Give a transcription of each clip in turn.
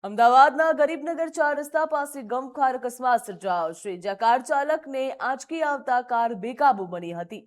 અમદાવાદના ગરીબનગર 4 રસ્તા પાસે ગમખ્વાર અકસ્માત સર્જાયો છે, જ્યાં કાર ચાલકને આંચકી આવતા કાર બેકાબૂ બની હતી।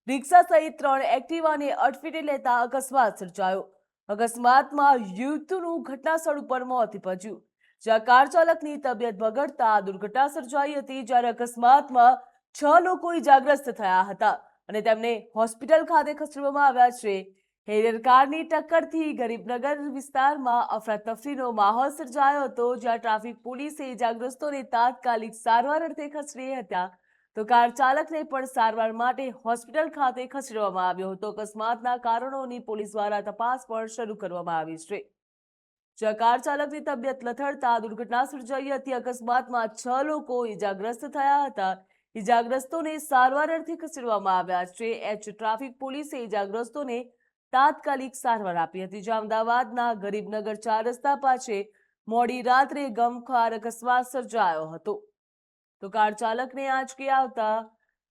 રિક્ષા સહિત 3 એક્ટિવાને અડફેટે લેતા અકસ્માત સર્જાયો। અકસ્માતમાં યુવતીનું ઘટનાસ્થળ ઉપર મોત નીપજ્યું, જ્યાં કાર ચાલકની તબિયત બગડતા આ દુર્ઘટના સર્જાઈ હતી। જ્યારે અકસ્માતમાં 6 લોકો ઇજાગ્રસ્ત થયા હતા અને તેમને હોસ્પિટલ ખાતે ખસેડવામાં આવ્યા છે। હેરિયર કારની ટક્કરથી ગરીબનગર વિસ્તારમાં અફરાતફરીનો માહોલ સર્જાયો હતો, જ્યાં ટ્રાફિક પોલીસે ઇજાગ્રસ્તોને તાત્કાલિક સારવાર અર્થે ખસેડ્યા હતા, તો કાર ચાલકને પણ સારવાર માટે હોસ્પિટલ ખાતે ખસેડવામાં આવ્યો હતો। અકસ્માતના કારણોની પોલીસ દ્વારા તપાસ પણ શરૂ કરવામાં આવી છે, જ્યાં કાર ચાલકની તબિયત લથડતા દુર્ઘટના સર્જાઈ હતી। અકસ્માતમાં 6 લોકો ઇજાગ્રસ્ત થયા હતા। ઇજાગ્રસ્તોને સારવાર અર્થે ખસેડવામાં આવ્યા છે। ટ્રાફિક પોલીસે ઇજાગ્રસ્તોને તાત્કાલિક સારવાર આપી હતી। જ્યાં અમદાવાદના ગરીબનગર 4 રસ્તા પાસે મોડી રાત્રે ગમખ્વાર અકસ્માત સર્જાયો હતો, તો કાર ચાલકને આંચકી આવતા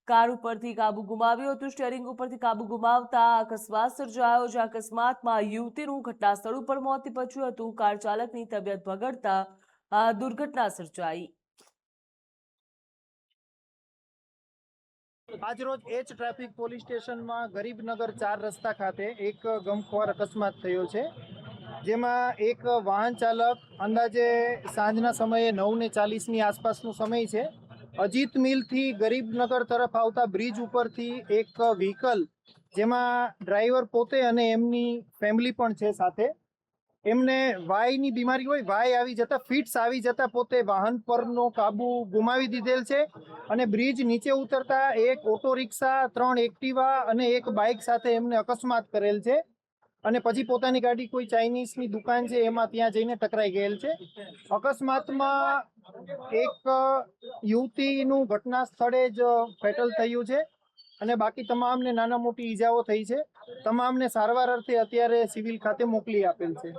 કાર ઉપરથી કાબુ ગુમાવ્યો હતો। સ્ટીયરિંગ ઉપરથી કાબુ ગુમાવતા અકસ્માત સર્જાયો, જ્યાં અકસ્માતમાં યુવતીનું ઘટનાસ્થળ ઉપર મોત નીપજ્યું હતું। કાર ચાલકની તબિયત બગડતા આ દુર્ઘટના સર્જાઈ। આજરોજ એચ ટ્રાફિક પોલીસ સ્ટેશનમાં ગરીબનગર 4 રસ્તા ખાતે એક ગમખ્વાર અકસ્માત થયો છે, જેમાં એક વાહન ચાલક અંદાજે સાંજના સમયે 9:40ની આસપાસનો સમય છે, અજીત મિલથી ગરીબનગર તરફ આવતા બ્રિજ ઉપરથી એક વ્હીકલ, જેમાં ડ્રાઈવર પોતે અને એમની ફેમિલી પણ છે સાથે, એમને વાયની બીમારી હોય, વાય આવી જતા, ફિટ્સ આવી જતા પોતે વાહન પરનો કાબુ ગુમાવી દીધેલ છે અને બ્રિજ નીચે ઉતરતા એક ઓટો રિક્ષા, 3 એક્ટિવા અને એક બાઇક સાથે એમને અકસ્માત કરેલ છે અને પછી પોતાની ગાડી કોઈ ચાઇનીઝની દુકાન છે એમાં ત્યાં જઈને ટકરાઈ ગયેલ છે। અકસ્માતમાં એક યુવતીનું ઘટના સ્થળે જ ફેટલ થયું છે અને બાકી તમામને નાના મોટી ઈજાઓ થઈ છે। તમામને સારવાર અર્થે અત્યારે સિવિલ ખાતે મોકલી આપેલ છે।